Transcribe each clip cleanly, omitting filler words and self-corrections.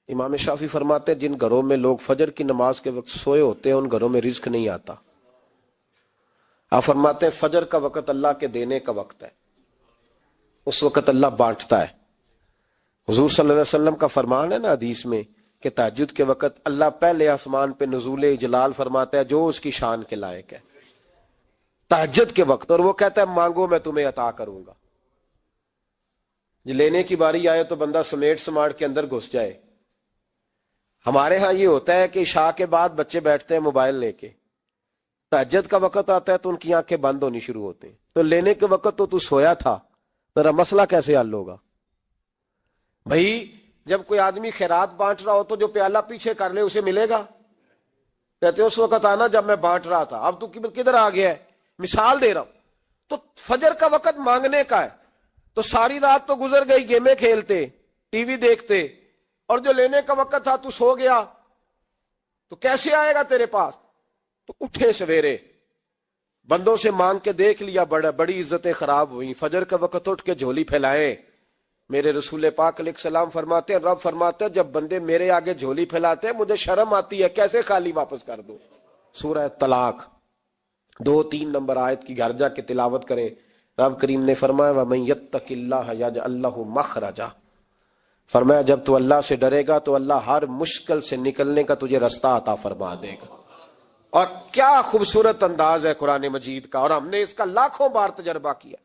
امام شافعی فرماتے ہیں جن گھروں میں لوگ فجر کی نماز کے وقت سوئے ہوتے ہیں ان گھروں میں رزق نہیں آتا۔ آپ فرماتے ہیں فجر کا وقت اللہ کے دینے کا وقت ہے، اس وقت اللہ بانٹتا ہے۔ حضور صلی اللہ علیہ وسلم کا فرمان ہے نا حدیث میں کہ تہجد کے وقت اللہ پہلے آسمان پہ نزول جلال فرماتا ہے جو اس کی شان کے لائق ہے تہجد کے وقت، اور وہ کہتا ہے مانگو میں تمہیں عطا کروں گا۔ لینے کی باری آئے تو بندہ سمیٹ سماٹ کے اندر گھس جائے۔ ہمارے ہاں یہ ہوتا ہے کہ عشاء کے بعد بچے بیٹھتے ہیں موبائل لے کے، تہجد کا وقت آتا ہے تو ان کی آنکھیں بند ہونی شروع ہوتی ہیں، تو لینے کے وقت تو سویا تھا، تیرا مسئلہ کیسے حل ہوگا؟ بھائی جب کوئی آدمی خیرات بانٹ رہا ہو تو جو پیالہ پیچھے کر لے اسے ملے گا؟ کہتے اس وقت آنا جب میں بانٹ رہا تھا، اب تو کدھر آ گیا ہے؟ مثال دے رہا ہوں۔ تو فجر کا وقت مانگنے کا ہے، تو ساری رات تو گزر گئی گیمیں کھیلتے، ٹی وی دیکھتے، اور جو لینے کا وقت تھا تو سو گیا، تو کیسے آئے گا تیرے پاس؟ تو اٹھے سویرے، بندوں سے مانگ کے دیکھ لیا، بڑی عزتیں خراب ہوئی، فجر کا وقت اٹھ کے جھولی پھیلائے۔ میرے رسول پاک علیہ السلام فرماتے ہیں، رب فرماتے ہیں جب بندے میرے آگے جھولی پھیلاتے ہیں مجھے شرم آتی ہے، کیسے خالی واپس کر دوں؟ سورہ طلاق 2-3 نمبر آیت کی گھر جا کے تلاوت کریں۔ رب کریم نے فرمایا وَمَن يَتَّقِ اللَّهَ يَجْعَل لَّهُ مَخْرَجًا، فرمایا جب تو اللہ سے ڈرے گا تو اللہ ہر مشکل سے نکلنے کا تجھے رستہ عطا فرما دے گا۔ اور کیا خوبصورت انداز ہے قرآن مجید کا، اور ہم نے اس کا لاکھوں بار تجربہ کیا،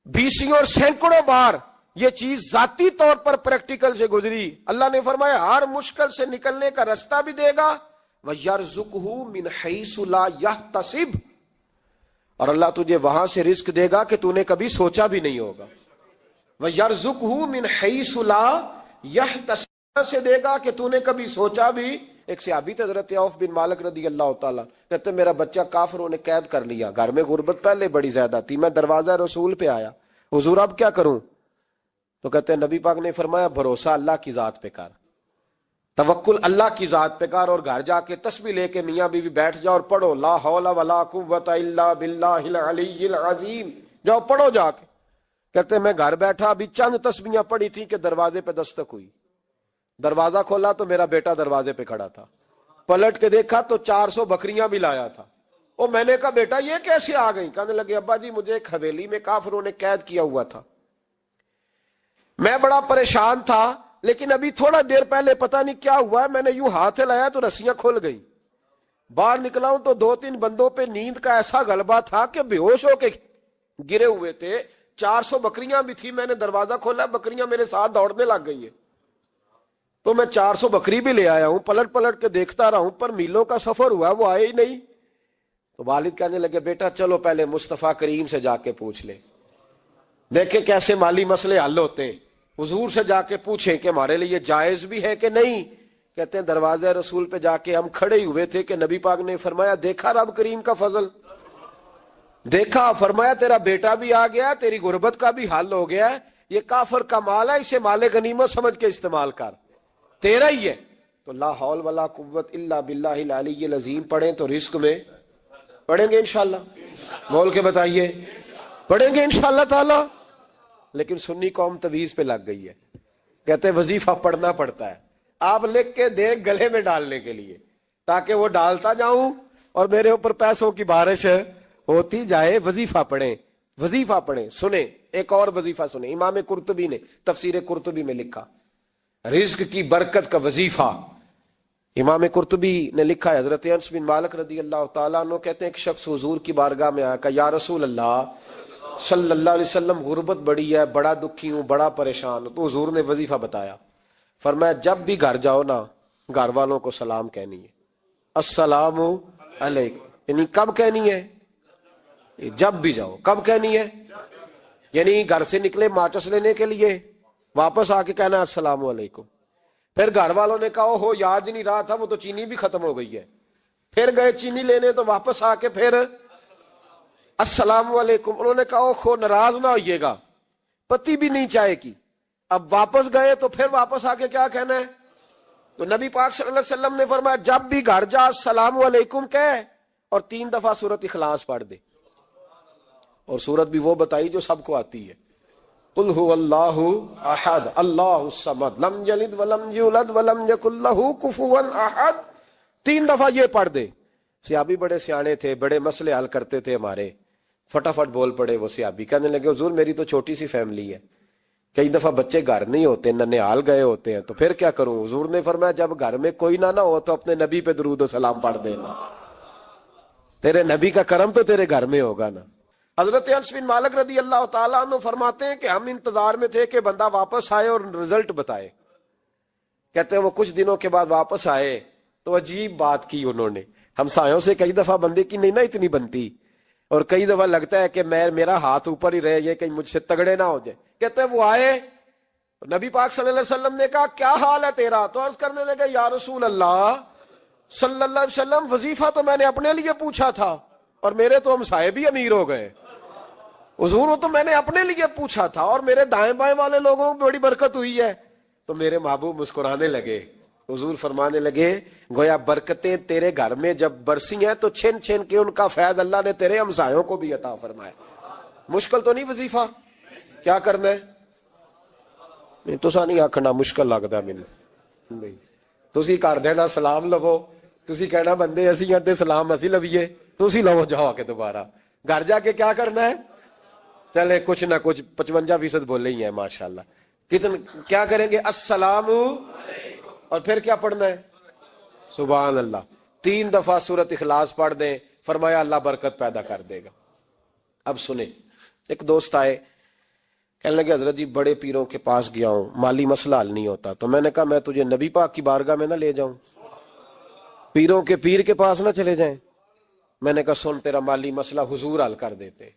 بیسوں اور سینکڑوں بار یہ چیز ذاتی طور پر پریکٹیکل سے گزری۔ اللہ نے فرمایا ہر مشکل سے نکلنے کا رستہ بھی دے گا، وَيَرْزُقْهُ مِنْ حَيْثُ لَا يَحْتَسِبُ، اور اللہ تجھے وہاں سے رزق دے گا کہ تو نے کبھی سوچا بھی نہیں ہوگا۔ وَيَرْزُقْهُ مِنْ حَيْثُ لَا يَحْتَسِبُ، سے دے گا کہ تو نے کبھی سوچا بھی۔ ایک صحابی تھے حضرت عوف بن مالک رضی اللہ تعالیٰ، کہتے میرا بچہ کافروں نے قید کر لیا، گھر میں غربت پہلے بڑی زیادہ تھی، میں دروازہ رسول پہ آیا، حضور اب کیا کروں؟ تو کہتے ہیں نبی پاک نے فرمایا بھروسہ اللہ کی ذات پہ کر، توکل اللہ کی ذات پہ کر، اور گھر جا کے تسبیح لے کے میاں بیوی بیٹھ جاؤ اور پڑھو لا حول ولا قوت الا باللہ العلی العظیم، جاؤ پڑھو جا کے۔ کہتے ہیں میں گھر بیٹھا، ابھی چند تسبیحاں پڑھی تھی کہ دروازے پہ دستک ہوئی، دروازہ کھولا تو میرا بیٹا دروازے پہ کھڑا تھا، پلٹ کے دیکھا تو 400 بکریاں بھی لایا تھا۔ اور میں نے کہا بیٹا یہ کیسے آ گئی؟ کہنے لگے ابا جی مجھے ایک حویلی میں کافروں نے قید کیا ہوا تھا، میں بڑا پریشان تھا، لیکن ابھی تھوڑا دیر پہلے پتہ نہیں کیا ہوا ہے، میں نے یوں ہاتھ ہلایا تو رسیاں کھل گئی، باہر نکلا ہوں تو 2-3 بندوں پہ نیند کا ایسا غلبہ تھا کہ بے ہوش ہو کے گرے ہوئے تھے، 400 بکریاں بھی تھی، میں نے دروازہ کھولا، بکریاں میرے ساتھ دوڑنے لگ گئی ہیں، تو میں 400 بکری بھی لے آیا ہوں، پلٹ پلٹ کے دیکھتا رہا ہوں، پر میلوں کا سفر ہوا وہ آئے ہی نہیں۔ تو والد کہنے لگے بیٹا چلو پہلے مصطفیٰ کریم سے جا کے پوچھ لے، دیکھیں کیسے مالی مسئلے حل ہوتے ہیں، حضور سے جا کے پوچھیں کہ ہمارے لیے جائز بھی ہے کہ نہیں۔ کہتے ہیں دروازہ رسول پہ جا کے ہم کھڑے ہوئے تھے کہ نبی پاک نے فرمایا دیکھا رب کریم کا فضل، دیکھا، فرمایا تیرا بیٹا بھی آ گیا، تیری غربت کا بھی حل ہو گیا ہے، یہ کافر کا مال ہے، اسے مال غنیمت سمجھ کے استعمال کر، تیرا ہی ہے۔ تو لا حول ولا قوت الا باللہ العلی العظیم پڑھیں تو رزق میں پڑھیں گے انشاءاللہ، بول کے بتائیے پڑھیں گے انشاءاللہ تعالی۔ لیکن سنی قوم تویز پہ لگ گئی ہے، کہتے ہیں وظیفہ پڑھنا پڑتا ہے، آپ لکھ کے دیں گلے میں ڈالنے کے لیے تاکہ وہ ڈالتا جاؤں اور میرے اوپر پیسوں کی بارش ہوتی جائے۔ وظیفہ پڑھیں، وظیفہ پڑھیں۔ سنیں ایک اور وظیفہ سنیں، امام قرطبی نے تفسیر قرطبی میں لکھا رزق کی برکت کا وظیفہ۔ امام قرطبی نے لکھا ہے حضرت انس بن مالک رضی اللہ تعالیٰ عنہ کہتے ہیں ایک شخص حضور کی بارگاہ میں آیا، کہا یا رسول اللہ صلی اللہ علیہ وسلم غربت بڑی ہے، بڑا دکھی ہوں، بڑا پریشان ہوں۔ تو حضور نے وظیفہ بتایا، فرمایا جب بھی گھر جاؤ نا گھر والوں کو سلام کہنی ہے، السلام علیکم، یعنی کب کہنی ہے؟ جب بھی جاؤ۔ کب کہنی ہے؟ یعنی گھر سے نکلے ماچس لینے کے لیے، واپس آ کے کہنا السلام علیکم۔ پھر گھر والوں نے کہا ہو یاد نہیں رہا تھا، وہ تو چینی بھی ختم ہو گئی ہے، پھر گئے چینی لینے تو واپس آ کے پھر السلام علیکم۔ انہوں نے کہا خو ناراض نہ ہوئیے گا، پتی بھی نہیں چائے کی، اب واپس گئے تو پھر واپس آ کے کیا کہنا ہے؟ تو نبی پاک صلی اللہ علیہ وسلم نے فرمایا جب بھی گھر جا السلام علیکم کہہ اور 3 دفعہ سورۃ اخلاص پڑھ دے، اور سورت بھی وہ بتائی جو سب کو آتی ہے، قل هو اللہ احد اللہ الصمد لم یلد ولم یولد ولم یکن لہ کفوا احد. 3 دفعہ یہ پڑھ دے. صحابی بڑے سیانے تھے, بڑے مسئلے حل کرتے تھے ہمارے, فٹافٹ بول پڑے وہ صحابی, کہنے لگے حضور میری تو چھوٹی سی فیملی ہے, کئی دفعہ بچے گھر نہیں ہوتے, ننھیال گئے ہوتے ہیں, تو پھر کیا کروں؟ حضور نے فرمایا جب گھر میں کوئی نہ ہو تو اپنے نبی پہ درود و سلام پڑھ دینا, تیرے نبی کا کرم تو تیرے گھر میں ہوگا نا. حضرت انس بن مالک رضی اللہ تعالیٰ عنہ فرماتے ہیں کہ ہم انتظار میں تھے کہ بندہ واپس آئے اور رزلٹ بتائے. کہتے ہیں وہ کچھ دنوں کے بعد واپس آئے تو عجیب بات کی انہوں نے. ہمسایوں سے کئی دفعہ بندے کی نہیں نا اتنی بنتی, اور کئی دفعہ لگتا ہے کہ میرا ہاتھ اوپر ہی رہے, یہ کہیں مجھ سے تگڑے نہ ہو جائے. کہتے ہیں وہ آئے, نبی پاک صلی اللہ علیہ وسلم نے کہا کیا حال ہے تیرا؟ تو عرض کرنے لگے یا رسول اللہ صلی اللہ علیہ وسلم وظیفہ تو میں نے اپنے لیے پوچھا تھا اور میرے تو ہمسائے بھی امیر ہو گئے. حضور وہ تو میں نے اپنے لیے پوچھا تھا اور میرے دائیں بائیں والے لوگوں کو بڑی برکت ہوئی ہے. تو میرے محبوب مسکرانے لگے. حضور فرمانے لگے گویا برکتیں تیرے گھر میں جب برسی ہیں تو چھن چھن کے ان کا فیض اللہ نے تیرے ہمسایوں کو بھی عطا فرمایا. مشکل تو نہیں وظیفہ, کیا کرنا ہے؟ نہیں تو نہیں آکھنا مشکل لگتا مینوں. تسی کر دینا سلام لو, تسی کہنا بندے اسی ہیں تے سلام اسی لویے, تسی لو جاؤ کے دوبارہ. گھر جا کے کیا کرنا ہے؟ چلے کچھ نہ کچھ 55% بولے ہی ہیں ماشاءاللہ. کیا کریں گے؟ السلام, اور پھر کیا پڑھنا ہے؟ سبحان اللہ. 3 دفعہ سورۃ اخلاص پڑھ دیں, فرمایا اللہ برکت پیدا کر دے گا. اب سنیں, ایک دوست آئے, کہنے لگے حضرت جی بڑے پیروں کے پاس گیا ہوں, مالی مسئلہ حل نہیں ہوتا. تو میں نے کہا میں تجھے نبی پاک کی بارگاہ میں نہ لے جاؤں, پیروں کے پیر کے پاس نہ چلے جائیں. میں نے کہا سن تیرا مالی مسئلہ حضور حل کر دیتے.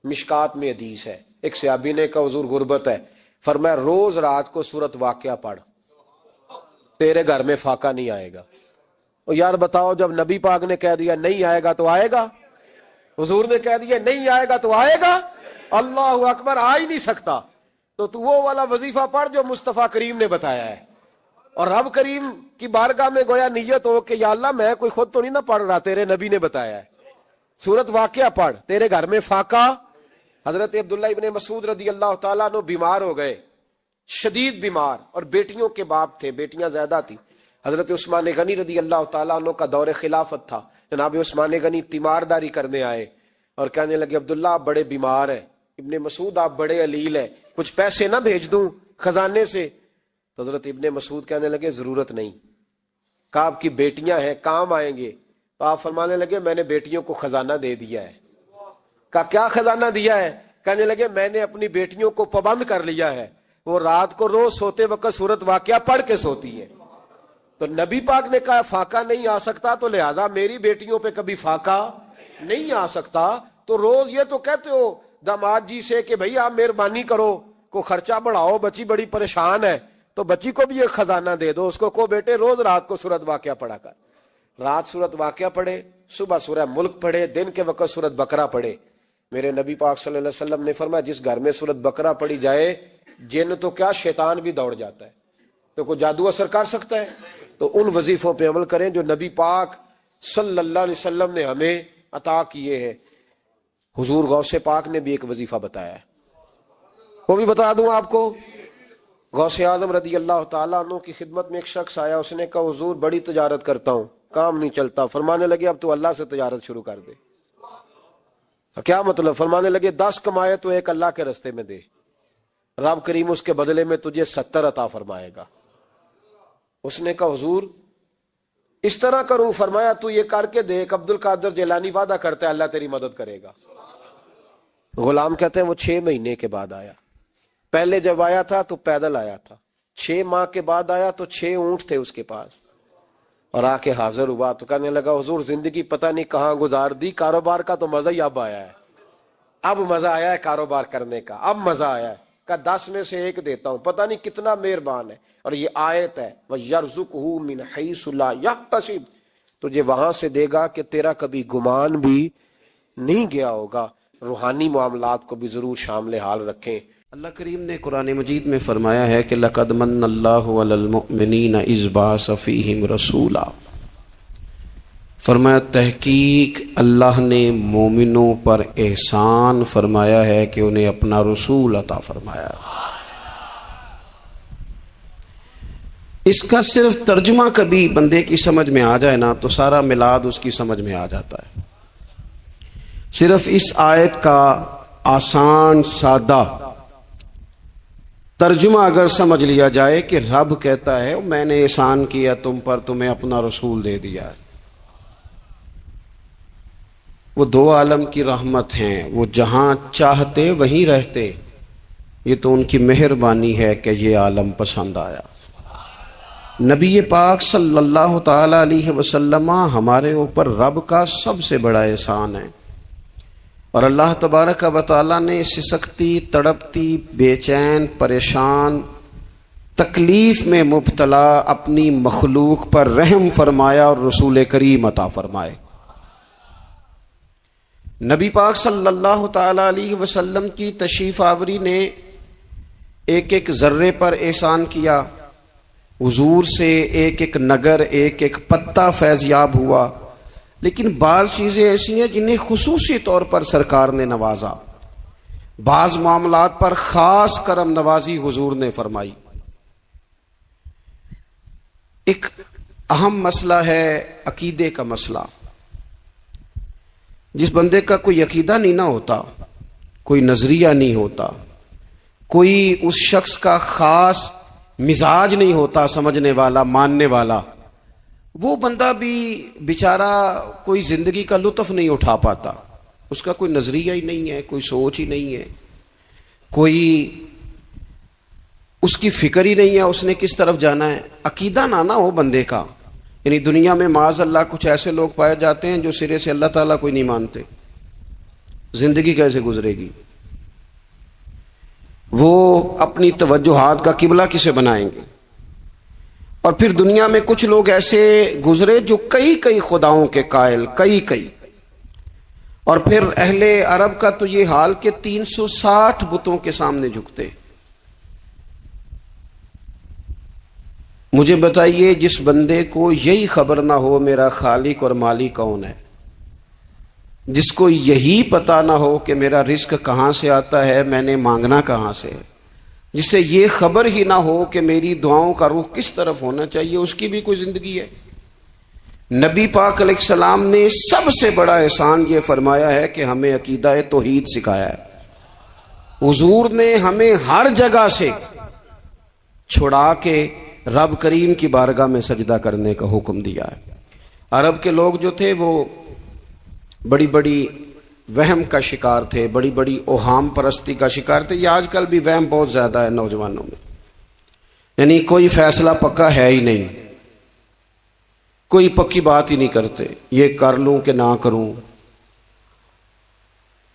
مشکات میں حدیث ہے, ایک صحابی نے کہا حضور غربت ہے, فرمایا روز رات کو سورۃ واقعہ پڑھ, تیرے گھر میں فاقہ نہیں آئے گا. اور یار بتاؤ جب نبی پاک نے کہہ دیا نہیں آئے گا تو آئے گا, حضور نے کہہ دیا نہیں آئے گا تو آئے گا, اللہ اکبر, آ ہی نہیں سکتا. تو وہ والا وظیفہ پڑھ جو مصطفیٰ کریم نے بتایا ہے, اور رب کریم کی بارگاہ میں گویا نیت ہو کہ یا اللہ میں کوئی خود تو نہیں نہ پڑھ رہا, تیرے نبی نے بتایا ہے. سورۃ واقعہ پڑھ, تیرے گھر میں فاقہ. حضرت عبداللہ ابن مسعود رضی اللہ تعالیٰ عنہ بیمار ہو گئے, شدید بیمار, اور بیٹیوں کے باپ تھے, بیٹیاں زیادہ تھی. حضرت عثمان غنی رضی اللہ تعالیٰ عنہ کا دور خلافت تھا. جناب عثمان غنی تیمارداری کرنے آئے اور کہنے لگے عبداللہ آپ بڑے بیمار ہیں, ابن مسعود آپ بڑے علیل ہیں, کچھ پیسے نہ بھیج دوں خزانے سے؟ تو حضرت ابن مسعود کہنے لگے ضرورت نہیں. کہا آپ کی بیٹیاں ہیں کام آئیں گے. تو آپ فرمانے لگے میں نے بیٹیوں کو خزانہ دے دیا ہے. کہا کیا خزانہ دیا ہے؟ کہنے لگے میں نے اپنی بیٹیوں کو پابند کر لیا ہے, وہ رات کو روز سوتے وقت سورۃ واقعہ پڑھ کے سوتی ہے. تو نبی پاک نے کہا فاقہ نہیں آ سکتا, تو لہذا میری بیٹیوں پہ کبھی فاقہ نہیں آ سکتا. تو روز یہ تو کہتے ہو داماد جی سے کہ بھئی آپ مہربانی کرو, کو خرچہ بڑھاؤ, بچی بڑی پریشان ہے, تو بچی کو بھی ایک خزانہ دے دو, اس کو بیٹے روز رات کو سورۃ واقعہ پڑھا کر. رات سورۃ واقعہ پڑھے, صبح سورہ ملک پڑھے, دن کے وقت سورۃ بقرہ پڑھے. میرے نبی پاک صلی اللہ علیہ وسلم نے فرمایا جس گھر میں سورۃ بقرہ پڑھی جائے جن تو کیا شیطان بھی دوڑ جاتا ہے. تو کوئی جادو اثر کر سکتا ہے؟ تو ان وظیفوں پہ عمل کریں جو نبی پاک صلی اللہ علیہ وسلم نے ہمیں عطا کیے ہیں. حضور غوث پاک نے بھی ایک وظیفہ بتایا ہے, وہ بھی بتا دوں آپ کو. غوث اعظم رضی اللہ تعالیٰ عنہ کی خدمت میں ایک شخص آیا, اس نے کہا حضور بڑی تجارت کرتا ہوں, کام نہیں چلتا. فرمانے لگے اب تو اللہ سے تجارت شروع کر دے. کیا مطلب؟ فرمانے لگے 10 کمائے تو ایک اللہ کے رستے میں دے, رب کریم اس کے بدلے میں تجھے 70 عطا فرمائے گا. اس نے کہا حضور اس طرح کروں؟ فرمایا تو یہ کر کے دیکھ, عبد القادر جیلانی وعدہ کرتا ہے اللہ تیری مدد کرے گا. غلام کہتے ہیں وہ 6 مہینے کے بعد آیا. پہلے جب آیا تھا تو پیدل آیا تھا, 6 ماہ کے بعد آیا تو 6 اونٹ تھے اس کے پاس, اور آ کے حاضر ہوا تو کہنے لگا حضور زندگی پتہ نہیں کہاں گزار دی, کاروبار کا تو مزہ ہی اب آیا ہے, اب مزہ آیا ہے کاروبار کرنے کا, اب مزہ آیا ہے. کہ 10 میں سے 1 دیتا ہوں, پتہ نہیں کتنا مہربان ہے. اور یہ آیت ہے وَيَرْزُقْهُ مِنْ حَيْثُ لَا يَحْتَسِبُ, تجھے وہاں سے دے گا کہ تیرا کبھی گمان بھی نہیں گیا ہوگا. روحانی معاملات کو بھی ضرور شامل حال رکھیں. اللہ کریم نے قرآن مجید میں فرمایا ہے کہ لَقَدْ مَنَّ اللَّهُ عَلَى الْمُؤْمِنِينَ إِذْ بَعَثَ فِيهِمْ رَسُولًا فرمایا تحقیق اللہ نے مومنوں پر احسان فرمایا ہے کہ انہیں اپنا رسول عطا فرمایا۔ اس کا صرف ترجمہ کبھی بندے کی سمجھ میں آ جائے نا تو سارا میلاد اس کی سمجھ میں آ جاتا ہے۔ صرف اس آیت کا آسان سادہ ترجمہ اگر سمجھ لیا جائے کہ رب کہتا ہے میں نے احسان کیا تم پر، تمہیں اپنا رسول دے دیا ہے۔ وہ دو عالم کی رحمت ہیں، وہ جہاں چاہتے وہیں رہتے، یہ تو ان کی مہربانی ہے کہ یہ عالم پسند آیا۔ نبی پاک صلی اللہ تعالی علیہ وسلم ہمارے اوپر رب کا سب سے بڑا احسان ہے، اور اللہ تبارک و تعالی نے سسکتی، تڑپتی، بے چین، پریشان، تکلیف میں مبتلا اپنی مخلوق پر رحم فرمایا اور رسول کریم عطا فرمائے۔ نبی پاک صلی اللہ تعالی علیہ وسلم کی تشریف آوری نے ایک ایک ذرے پر احسان کیا، حضور سے ایک ایک نگر، ایک ایک پتا فیضیاب ہوا، لیکن بعض چیزیں ایسی ہیں جنہیں خصوصی طور پر سرکار نے نوازا، بعض معاملات پر خاص کرم نوازی حضور نے فرمائی۔ ایک اہم مسئلہ ہے عقیدے کا مسئلہ۔ جس بندے کا کوئی عقیدہ نہیں نہ ہوتا، کوئی نظریہ نہیں ہوتا، کوئی اس شخص کا خاص مزاج نہیں ہوتا سمجھنے والا، ماننے والا، وہ بندہ بھی بیچارہ کوئی زندگی کا لطف نہیں اٹھا پاتا۔ اس کا کوئی نظریہ ہی نہیں ہے، کوئی سوچ ہی نہیں ہے، کوئی اس کی فکر ہی نہیں ہے اس نے کس طرف جانا ہے۔ عقیدہ نہ ہو بندے کا، یعنی دنیا میں معاذ اللہ کچھ ایسے لوگ پائے جاتے ہیں جو سرے سے اللہ تعالیٰ کوئی نہیں مانتے، زندگی کیسے گزرے گی؟ وہ اپنی توجہات کا قبلہ کسے بنائیں گے؟ اور پھر دنیا میں کچھ لوگ ایسے گزرے جو کئی خداؤں کے قائل، کئی، اور پھر اہل عرب کا تو یہ حال کہ 360 بتوں کے سامنے جھکتے۔ مجھے بتائیے جس بندے کو یہی خبر نہ ہو میرا خالق اور مالک کون ہے، جس کو یہی پتہ نہ ہو کہ میرا رزق کہاں سے آتا ہے، میں نے مانگنا کہاں سے ہے، جسے یہ خبر ہی نہ ہو کہ میری دعاؤں کا رخ کس طرف ہونا چاہیے، اس کی بھی کوئی زندگی ہے؟ نبی پاک علیہ السلام نے سب سے بڑا احسان یہ فرمایا ہے کہ ہمیں عقیدہ توحید سکھایا ہے۔ حضور نے ہمیں ہر جگہ سے چھڑا کے رب کریم کی بارگاہ میں سجدہ کرنے کا حکم دیا ہے۔ عرب کے لوگ جو تھے وہ بڑی بڑی وہم کا شکار تھے، بڑی بڑی اوہام پرستی کا شکار تھے۔ یہ آج کل بھی وہم بہت زیادہ ہے نوجوانوں میں، یعنی کوئی فیصلہ پکا ہے ہی نہیں، کوئی پکی بات ہی نہیں کرتے، یہ کر لوں کہ نہ کروں،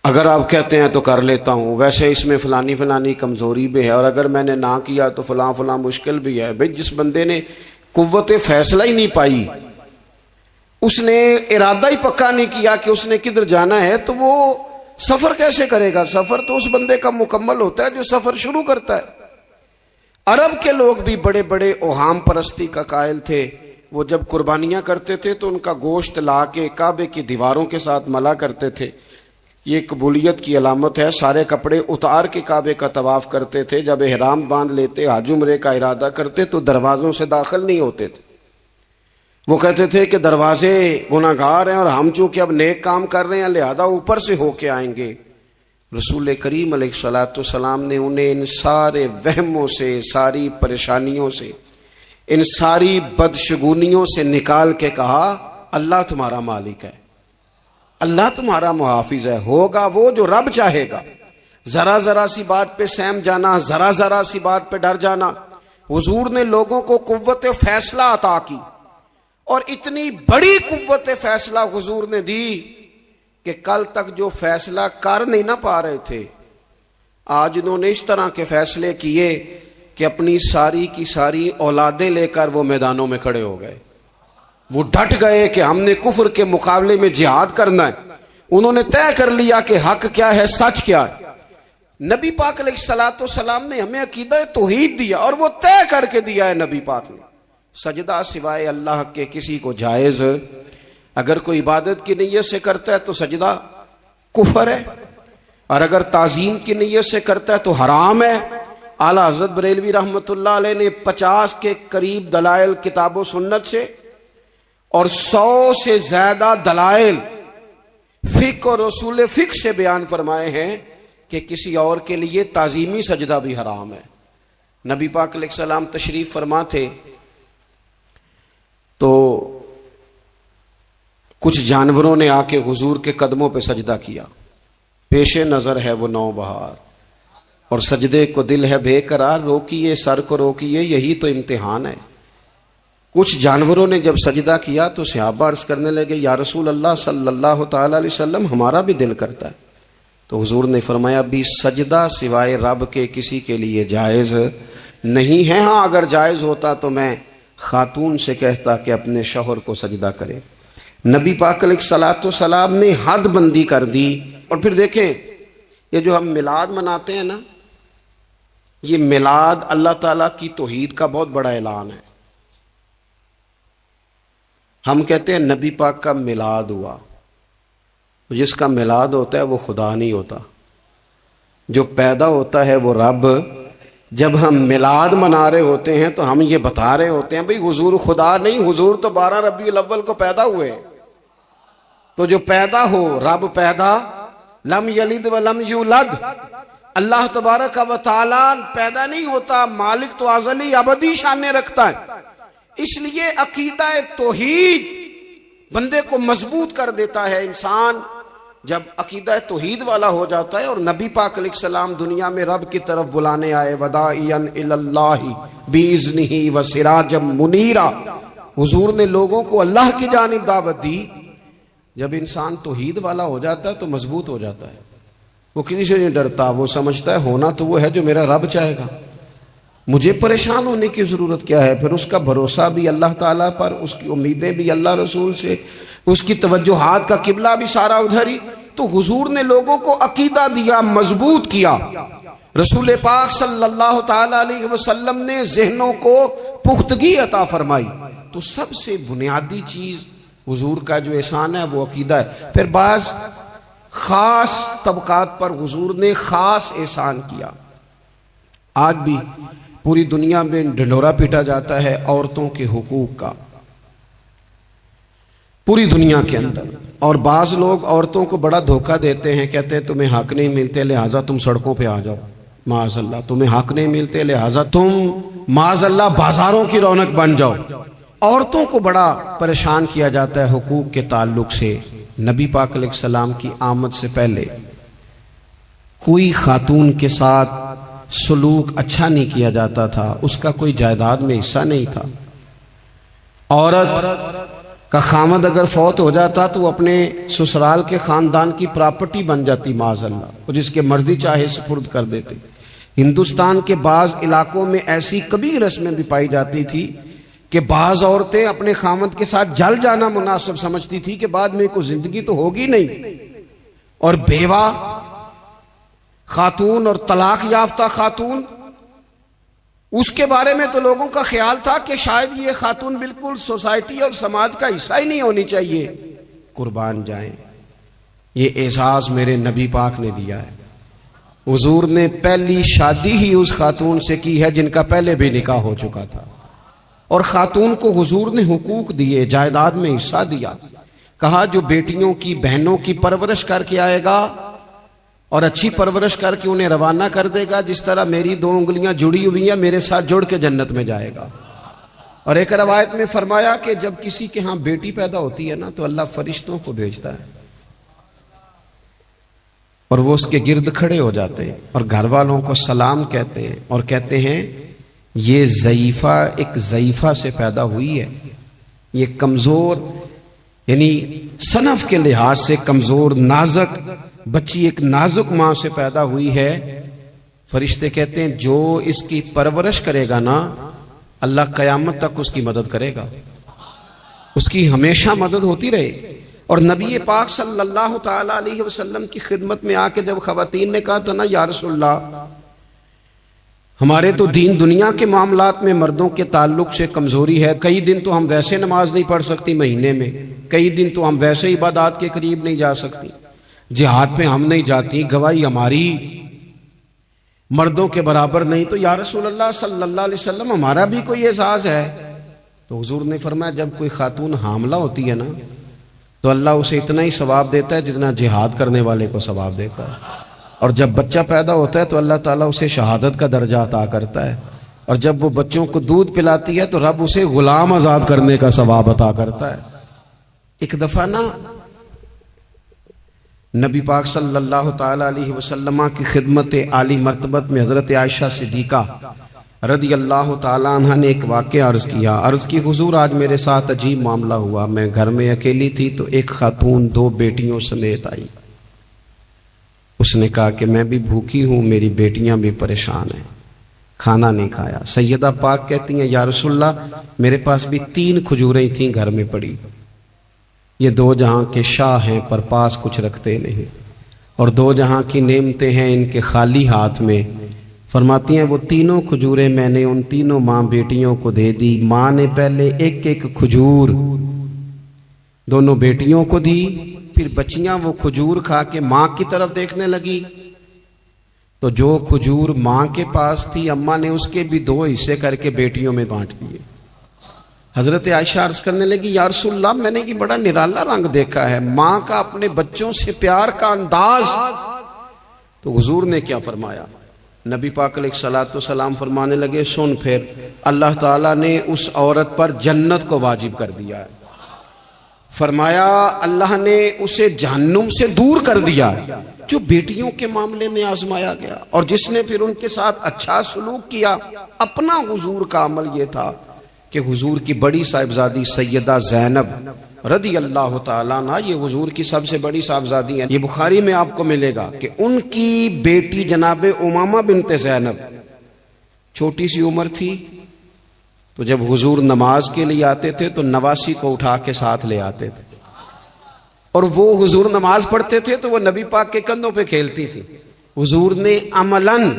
اگر آپ کہتے ہیں تو کر لیتا ہوں، ویسے اس میں فلانی کمزوری بھی ہے، اور اگر میں نے نہ کیا تو فلاں مشکل بھی ہے۔ بھئی جس بندے نے قوت فیصلہ ہی نہیں پائی، اس نے ارادہ ہی پکا نہیں کیا کہ اس نے کدھر جانا ہے، تو وہ سفر کیسے کرے گا؟ سفر تو اس بندے کا مکمل ہوتا ہے جو سفر شروع کرتا ہے۔ عرب کے لوگ بھی بڑے بڑے اوہام پرستی کا قائل تھے۔ وہ جب قربانیاں کرتے تھے تو ان کا گوشت لا کے کعبے کی دیواروں کے ساتھ ملا کرتے تھے، یہ قبولیت کی علامت ہے۔ سارے کپڑے اتار کے کعبے کا طواف کرتے تھے، جب احرام باندھ لیتے، حج عمرے کا ارادہ کرتے تو دروازوں سے داخل نہیں ہوتے تھے۔ وہ کہتے تھے کہ دروازے گناہگار ہیں اور ہم چونکہ اب نیک کام کر رہے ہیں لہذا اوپر سے ہو کے آئیں گے۔ رسول کریم علیہ الصلوۃ والسلام نے انہیں ان سارے وہموں سے، ساری پریشانیوں سے، ان ساری بدشگونیوں سے نکال کے کہا اللہ تمہارا مالک ہے، اللہ تمہارا محافظ ہے، ہوگا وہ جو رب چاہے گا۔ ذرا سی بات پہ سہم جانا، ذرا سی بات پہ ڈر جانا۔ حضور نے لوگوں کو قوت فیصلہ عطا کی، اور اتنی بڑی قوت فیصلہ حضور نے دی کہ کل تک جو فیصلہ کر نہیں نہ پا رہے تھے، آج انہوں نے اس طرح کے فیصلے کیے کہ اپنی ساری کی ساری اولادیں لے کر وہ میدانوں میں کھڑے ہو گئے۔ وہ ڈٹ گئے کہ ہم نے کفر کے مقابلے میں جہاد کرنا ہے۔ انہوں نے طے کر لیا کہ حق کیا ہے، سچ کیا ہے۔ نبی پاک علیہ الصلوۃ والسلام نے ہمیں عقیدہ توحید دیا، اور وہ طے کر کے دیا ہے نبی پاک نے، سجدہ سوائے اللہ کے کسی کو جائز اگر کوئی عبادت کی نیت سے کرتا ہے تو سجدہ کفر ہے، اور اگر تعظیم کی نیت سے کرتا ہے تو حرام ہے۔ اعلیٰ حضرت بریلوی رحمۃ اللہ علیہ نے 50 کے قریب دلائل کتاب و سنت سے اور 100 سے زیادہ دلائل فقہ اور اصول فقہ سے بیان فرمائے ہیں کہ کسی اور کے لیے تعظیمی سجدہ بھی حرام ہے۔ نبی پاک علیہ السلام تشریف فرما تھے تو کچھ جانوروں نے آ کے حضور کے قدموں پہ سجدہ کیا، پیش نظر ہے وہ نوبہار، اور سجدے کو دل ہے بے قرار، روکیے سر کو روکیے، یہی تو امتحان ہے۔ کچھ جانوروں نے جب سجدہ کیا تو صحابہ عرض کرنے لگے یا رسول اللہ صلی اللہ تعالی علیہ وسلم ہمارا بھی دل کرتا ہے، تو حضور نے فرمایا بھی سجدہ سوائے رب کے کسی کے لیے جائز نہیں ہے، ہاں اگر جائز ہوتا تو میں خاتون سے کہتا کہ اپنے شوہر کو سجدہ کرے۔ نبی پاک علیہ الصلوۃ والسلام نے حد بندی کر دی۔ اور پھر دیکھیں یہ جو ہم میلاد مناتے ہیں نا، یہ میلاد اللہ تعالیٰ کی توحید کا بہت بڑا اعلان ہے۔ ہم کہتے ہیں نبی پاک کا میلاد ہوا، جس کا میلاد ہوتا ہے وہ خدا نہیں ہوتا، جو پیدا ہوتا ہے وہ رب۔ جب ہم میلاد منا رہے ہوتے ہیں تو ہم یہ بتا رہے ہوتے ہیں بھئی حضور خدا نہیں، حضور تو 12 ربیع الاول کو پیدا ہوئے۔ تو جو پیدا ہو، رب پیدا، لم یلد ولم یولد، اللہ تبارک و تعالی پیدا نہیں ہوتا، مالک تو ازلی ابدی شان رکھتا ہے۔ اس لیے عقیدہ توحید بندے کو مضبوط کر دیتا ہے۔ انسان جب عقیدہ توحید والا ہو جاتا ہے، اور نبی پاک علیہ السلام دنیا میں رب کی طرف بلانے آئے، وداعیا الی اللہ باذنہ وسراجا منیرا، حضور نے لوگوں کو اللہ کی جانب دعوت دی۔ جب انسان توحید والا ہو جاتا ہے تو مضبوط ہو جاتا ہے، وہ کسی سے نہیں ڈرتا، وہ سمجھتا ہے ہونا تو وہ ہے جو میرا رب چاہے گا، مجھے پریشان ہونے کی ضرورت کیا ہے۔ پھر اس کا بھروسہ بھی اللہ تعالیٰ پر، اس کی امیدیں بھی اللہ رسول سے، اس کی توجہات کا قبلہ بھی سارا ادھر ہی۔ تو حضور نے لوگوں کو عقیدہ دیا، مضبوط کیا۔ رسول پاک صلی اللہ تعالی علیہ وسلم نے ذہنوں کو پختگی عطا فرمائی۔ تو سب سے بنیادی چیز حضور کا جو احسان ہے وہ عقیدہ ہے۔ پھر بعض خاص طبقات پر حضور نے خاص احسان کیا۔ آج بھی پوری دنیا میں ڈھنڈورا پیٹا جاتا ہے عورتوں کے حقوق کا، پوری دنیا کے اندر، اور بعض لوگ عورتوں کو بڑا دھوکہ دیتے ہیں، کہتے ہیں تمہیں حق نہیں ملتے لہٰذا تم سڑکوں پہ آ جاؤ، معاذ اللہ، تمہیں حق نہیں ملتے لہٰذا تم معاذ اللہ بازاروں کی رونق بن جاؤ۔ عورتوں کو بڑا پریشان کیا جاتا ہے حقوق کے تعلق سے۔ نبی پاک علیہ السلام کی آمد سے پہلے کوئی خاتون کے ساتھ سلوک اچھا نہیں کیا جاتا تھا، اس کا کوئی جائیداد میں حصہ نہیں تھا۔ عورت کا خامد اگر فوت ہو جاتا تو وہ اپنے سسرال کے خاندان کی پراپرٹی بن جاتی، معاذ اللہ، اور جس کے مرضی چاہے سپرد کر دیتے۔ ہندوستان کے بعض علاقوں میں ایسی کبھی رسمیں بھی پائی جاتی تھی کہ بعض عورتیں اپنے خامد کے ساتھ جل جانا مناسب سمجھتی تھی کہ بعد میں کوئی زندگی تو ہوگی نہیں، اور بیوہ خاتون اور طلاق یافتہ خاتون، اس کے بارے میں تو لوگوں کا خیال تھا کہ شاید یہ خاتون بالکل سوسائٹی اور سماج کا حصہ ہی نہیں ہونی چاہیے۔ قربان جائیں، یہ اعزاز میرے نبی پاک نے دیا ہے۔ حضور نے پہلی شادی ہی اس خاتون سے کی ہے جن کا پہلے بھی نکاح ہو چکا تھا، اور خاتون کو حضور نے حقوق دیے، جائیداد میں حصہ دیا۔ کہا جو بیٹیوں کی بہنوں کی پرورش کر کے آئے گا اور اچھی پرورش کر کے انہیں روانہ کر دے گا، جس طرح میری 2 انگلیاں جڑی ہوئی ہیں میرے ساتھ جڑ کے جنت میں جائے گا۔ اور ایک روایت میں فرمایا کہ جب کسی کے ہاں بیٹی پیدا ہوتی ہے نا تو اللہ فرشتوں کو بھیجتا ہے، اور وہ اس کے گرد کھڑے ہو جاتے ہیں اور گھر والوں کو سلام کہتے ہیں، اور کہتے ہیں یہ ضعیفہ ایک ضعیفہ سے پیدا ہوئی ہے، یہ کمزور، یعنی صنف کے لحاظ سے کمزور نازک بچی ایک نازک ماں سے پیدا ہوئی ہے۔ فرشتے کہتے ہیں جو اس کی پرورش کرے گا نا، اللہ قیامت تک اس کی مدد کرے گا، اس کی ہمیشہ مدد ہوتی رہے۔ اور نبی پاک صلی اللہ تعالی علیہ وسلم کی خدمت میں آ کے جب خواتین نے کہا تو نا یا رسول اللہ، ہمارے تو دین دنیا کے معاملات میں مردوں کے تعلق سے کمزوری ہے، کئی دن تو ہم ویسے نماز نہیں پڑھ سکتی مہینے میں، کئی دن تو ہم ویسے عبادات کے قریب نہیں جا سکتی، جہاد پہ ہم نہیں جاتی، گواہی ہماری مردوں کے برابر نہیں، تو یا رسول اللہ صلی اللہ علیہ وسلم ہمارا بھی کوئی اعزاز ہے؟ تو حضور نے فرمایا جب کوئی خاتون حاملہ ہوتی ہے نا تو اللہ اسے اتنا ہی ثواب دیتا ہے جتنا جہاد کرنے والے کو ثواب دیتا ہے، اور جب بچہ پیدا ہوتا ہے تو اللہ تعالیٰ اسے شہادت کا درجہ عطا کرتا ہے، اور جب وہ بچوں کو دودھ پلاتی ہے تو رب اسے غلام آزاد کرنے کا ثواب عطا کرتا ہے۔ ایک دفعہ نا نبی پاک صلی اللہ تعالی علیہ وسلم کی خدمت عالی مرتبت میں حضرت عائشہ صدیقہ رضی اللہ تعالی عنہ نے ایک واقعہ عرض کیا، عرض کی حضور آج میرے ساتھ عجیب معاملہ ہوا، میں گھر میں اکیلی تھی تو ایک خاتون 2 بیٹیوں سمیت آئی، اس نے کہا کہ میں بھی بھوکی ہوں، میری بیٹیاں بھی پریشان ہیں، کھانا نہیں کھایا۔ سیدہ پاک کہتی ہیں یا رسول اللہ میرے پاس بھی 3 کھجوریں تھیں گھر میں پڑی، یہ 2 جہاں کے شاہ ہیں پر پاس کچھ رکھتے نہیں، اور 2 جہاں کی نعمتیں ہیں ان کے خالی ہاتھ میں۔ فرماتی ہیں وہ 3 کھجوریں میں نے ان 3 ماں بیٹیوں کو دے دی، ماں نے پہلے ایک کھجور دونوں بیٹیوں کو دی، پھر بچیاں وہ کھجور کھا کے ماں کی طرف دیکھنے لگی تو جو کھجور ماں کے پاس تھی اماں نے اس کے بھی 2 حصے کر کے بیٹیوں میں بانٹ دیے۔ حضرت عائشہ عرض کرنے لگی یا رسول اللہ میں نے یہ بڑا نرالا رنگ دیکھا ہے، ماں کا اپنے بچوں سے پیار کا انداز۔ تو حضور نے کیا فرمایا؟ نبی پاک علیہ الصلوۃ والسلام فرمانے لگے سن پھر اللہ تعالیٰ نے اس عورت پر جنت کو واجب کر دیا ہے، فرمایا اللہ نے اسے جہنم سے دور کر دیا جو بیٹیوں کے معاملے میں آزمایا گیا، اور جس نے پھر ان کے ساتھ اچھا سلوک کیا۔ اپنا حضور کا عمل یہ تھا کہ حضور کی بڑی صاحبزادی سیدہ زینب رضی اللہ تعالیٰ عنہ یہ حضور کی سب سے بڑی صاحبزادی ہیں، یہ بخاری میں آپ کو ملے گا کہ ان کی بیٹی جناب امامہ بنت زینب چھوٹی سی عمر تھی، تو جب حضور نماز کے لیے آتے تھے تو نواسی کو اٹھا کے ساتھ لے آتے تھے، اور وہ حضور نماز پڑھتے تھے تو وہ نبی پاک کے کندھوں پہ کھیلتی تھی۔ حضور نے عملاً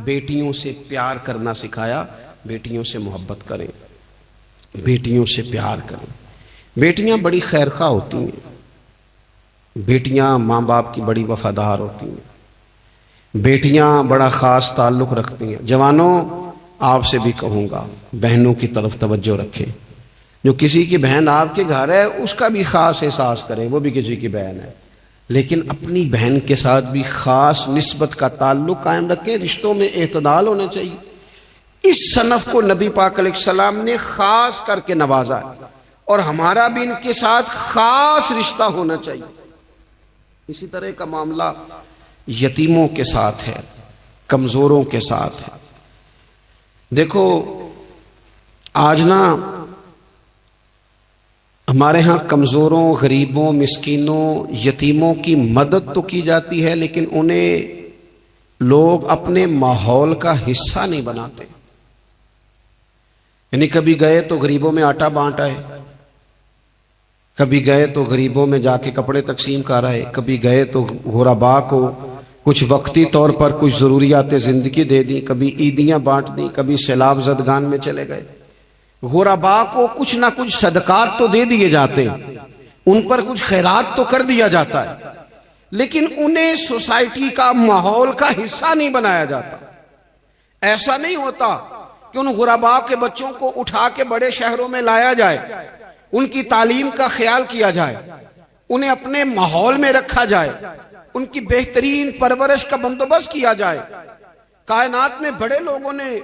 بیٹیوں سے پیار کرنا سکھایا، بیٹیوں سے محبت کریں، بیٹیوں سے پیار کریں۔ بیٹیاں بڑی خیرخواہ ہوتی ہیں، بیٹیاں ماں باپ کی بڑی وفادار ہوتی ہیں، بیٹیاں بڑا خاص تعلق رکھتی ہیں۔ جوانوں آپ سے بھی کہوں گا بہنوں کی طرف توجہ رکھیں، جو کسی کی بہن آپ کے گھر ہے اس کا بھی خاص احساس کریں، وہ بھی کسی کی بہن ہے، لیکن اپنی بہن کے ساتھ بھی خاص نسبت کا تعلق قائم رکھیں، رشتوں میں اعتدال ہونا چاہیے۔ اس صنف کو نبی پاک علیہ السلام نے خاص کر کے نوازا ہے، اور ہمارا بھی ان کے ساتھ خاص رشتہ ہونا چاہیے۔ اسی طرح کا معاملہ یتیموں کے ساتھ ہے، کمزوروں کے ساتھ ہے۔ دیکھو آج نا ہمارے ہاں کمزوروں، غریبوں، مسکینوں، یتیموں کی مدد تو کی جاتی ہے، لیکن انہیں لوگ اپنے ماحول کا حصہ نہیں بناتے۔ یعنی کبھی گئے تو غریبوں میں آٹا بانٹ آئے، کبھی گئے تو غریبوں میں جا کے کپڑے تقسیم کر آئے، کبھی گئے تو غرباء کو کچھ وقتی طور پر کچھ ضروریات زندگی دے دی، کبھی عیدیاں بانٹ دی، کبھی سیلاب زدگان میں چلے گئے۔ غرباء کو کچھ نہ کچھ صدقات تو دے دیے جاتے ہیں، ان پر کچھ خیرات تو کر دیا جاتا ہے، لیکن انہیں سوسائٹی کا ماحول کا حصہ نہیں بنایا جاتا۔ ایسا نہیں ہوتا کہ ان غرباء کے بچوں کو اٹھا کے بڑے شہروں میں لایا جائے، ان کی تعلیم کا خیال کیا جائے، انہیں اپنے ماحول میں رکھا جائے، ان کی بہترین پرورش کا بندوبست کیا جائے۔ کائنات میں بڑے لوگوں نے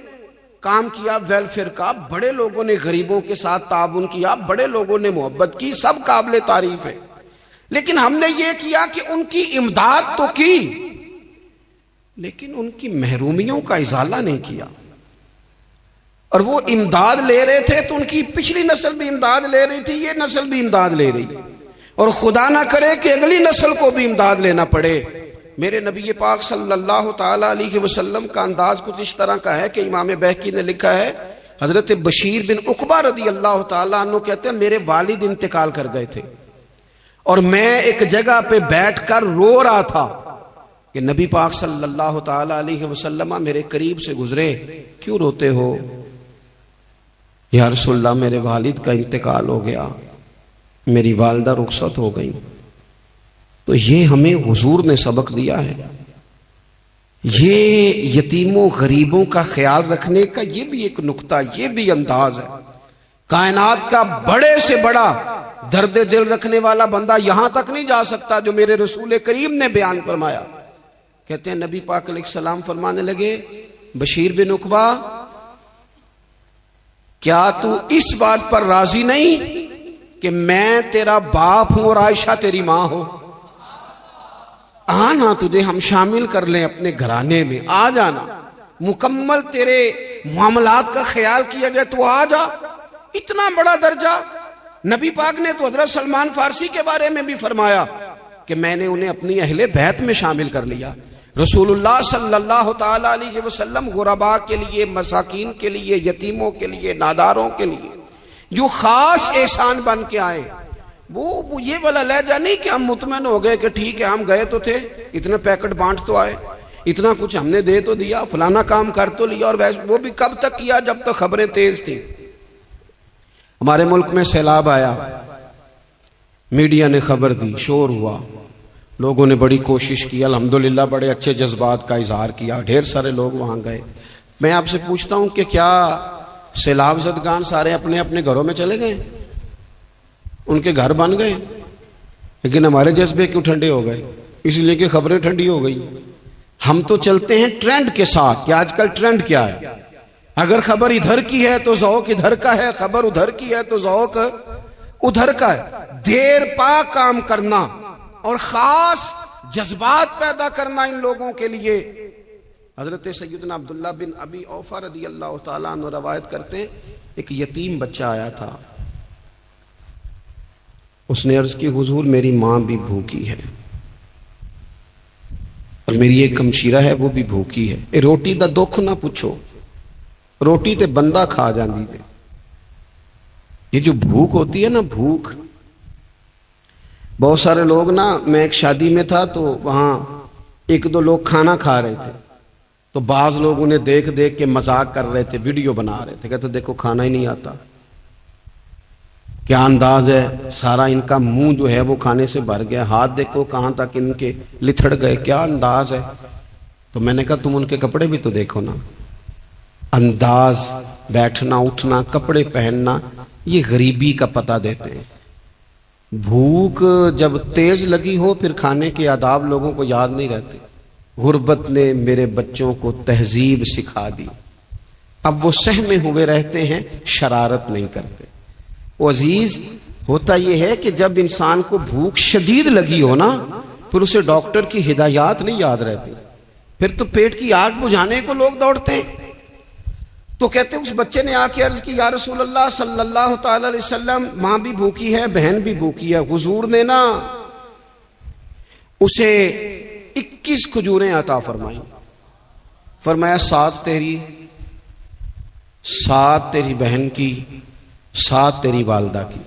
کام کیا ویلفیئر کا، بڑے لوگوں نے غریبوں کے ساتھ تعاون کیا، بڑے لوگوں نے محبت کی، سب قابل تعریف ہے، لیکن ہم نے یہ کیا کہ ان کی امداد تو کی، لیکن ان کی محرومیوں کا ازالہ نہیں کیا۔ اور وہ امداد لے رہے تھے تو ان کی پچھلی نسل بھی امداد لے رہی تھی، یہ نسل بھی امداد لے رہی، اور خدا نہ کرے کہ اگلی نسل کو بھی امداد لینا پڑے۔ میرے نبی پاک صلی اللہ تعالی علیہ وسلم کا انداز کچھ اس طرح کا ہے کہ امام بہقی نے لکھا ہے، حضرت بشیر بن عقبہ رضی اللہ تعالیٰ عنہ کہتے ہیں میرے والد انتقال کر گئے تھے، اور میں ایک جگہ پہ بیٹھ کر رو رہا تھا کہ نبی پاک صلی اللہ تعالی علیہ وسلم میرے قریب سے گزرے، کیوں روتے ہو؟ یا رسول اللہ میرے والد کا انتقال ہو گیا۔ میری والدہ رخصت ہو گئی. تو یہ ہمیں حضور نے سبق دیا ہے. یہ یتیموں غریبوں کا خیال رکھنے کا یہ بھی ایک نقطہ، یہ بھی انداز ہے. کائنات کا بڑے سے بڑا درد دل رکھنے والا بندہ یہاں تک نہیں جا سکتا جو میرے رسول کریم نے بیان فرمایا. کہتے ہیں نبی پاک علیہ السلام فرمانے لگے، بشیر بن عقبہ کیا تو اس بات پر راضی نہیں کہ میں تیرا باپ ہوں اور عائشہ تیری ماں ہو؟ آنا تجھے ہم شامل کر لیں اپنے گھرانے میں، آ جانا، مکمل تیرے معاملات کا خیال کیا جائے تو آ جا. اتنا بڑا درجہ. نبی پاک نے تو حضرت سلمان فارسی کے بارے میں بھی فرمایا کہ میں نے انہیں اپنی اہل بیت میں شامل کر لیا. رسول اللہ صلی اللہ تعالی علیہ وسلم غرباء کے لیے، مساکین کے لیے، یتیموں کے لیے، ناداروں کے لیے جو خاص احسان بن کے آئے، وہ یہ والا لہجہ نہیں کہ ہم مطمئن ہو گئے کہ ٹھیک ہے ہم گئے تو تھے، اتنے پیکٹ بانٹ تو آئے، اتنا کچھ ہم نے دے تو دیا، فلانا کام کر تو لیا، اور ویسے وہ بھی کب تک کیا جب تک خبریں تیز تھیں. ہمارے ملک میں سیلاب آیا، میڈیا نے خبر دی، شور ہوا، لوگوں نے بڑی کوشش کی، الحمدللہ بڑے اچھے جذبات کا اظہار کیا، ڈھیر سارے لوگ وہاں گئے. میں آپ سے پوچھتا ہوں کہ کیا سیلاب زدگان سارے اپنے اپنے گھروں میں چلے گئے؟ ان کے گھر بن گئے؟ لیکن ہمارے جذبے کیوں ٹھنڈے ہو گئے؟ اس لیے کہ خبریں ٹھنڈی ہو گئی. ہم تو چلتے ہیں ٹرینڈ کے ساتھ کہ آج کل ٹرینڈ کیا ہے. اگر خبر ادھر کی ہے تو ذوق ادھر کا ہے، خبر ادھر کی ہے تو ذوق ادھر کا ہے. دیر پا کام کرنا اور خاص جذبات پیدا کرنا ان لوگوں کے لیے. حضرت سیدنا عبداللہ بن ابی اوفا رضی اللہ تعالیٰ عنہ روایت کرتے ہیں، ایک یتیم بچہ آیا تھا، اس نے عرض کی حضور میری ماں بھی بھوکی ہے اور میری ایک ہمشیرہ ہے وہ بھی بھوکی ہے، اے روٹی دا دکھ نہ پوچھو، روٹی تے بندہ کھا جاندی دے. یہ جو بھوک ہوتی ہے نا، بھوک، بہت سارے لوگ نا، میں ایک شادی میں تھا تو وہاں ایک دو لوگ کھانا کھا رہے تھے، تو بعض لوگ انہیں دیکھ دیکھ کے مذاق کر رہے تھے، ویڈیو بنا رہے تھے، کہتے دیکھو کھانا ہی نہیں آتا، کیا انداز ہے، سارا ان کا منہ جو ہے وہ کھانے سے بھر گیا، ہاتھ دیکھو کہاں تک ان کے لتھڑ گئے، کیا انداز ہے. تو میں نے کہا تم ان کے کپڑے بھی تو دیکھو نا، انداز، بیٹھنا اٹھنا، کپڑے پہننا، یہ غریبی کا پتہ دیتے ہیں. بھوک جب تیز لگی ہو پھر کھانے کے آداب لوگوں کو یاد نہیں رہتے. غربت نے میرے بچوں کو تہذیب سکھا دی، اب وہ سہمے ہوئے رہتے ہیں، شرارت نہیں کرتے. وہ عزیز ہوتا یہ ہے کہ جب انسان کو بھوک شدید لگی ہو نا، پھر اسے ڈاکٹر کی ہدایات نہیں یاد رہتی، پھر تو پیٹ کی آگ بجھانے کو لوگ دوڑتے ہیں. تو کہتے اس بچے نے آ کے عرض کی یا رسول اللہ صلی اللہ تعالی علیہ وسلم ماں بھی بھوکی ہے، بہن بھی بھوکی ہے. حضور نے نا اسے 21 کھجوریں عطا فرمائی، فرمایا 7 تیری، 7 تیری بہن کی، 7 تیری والدہ کی.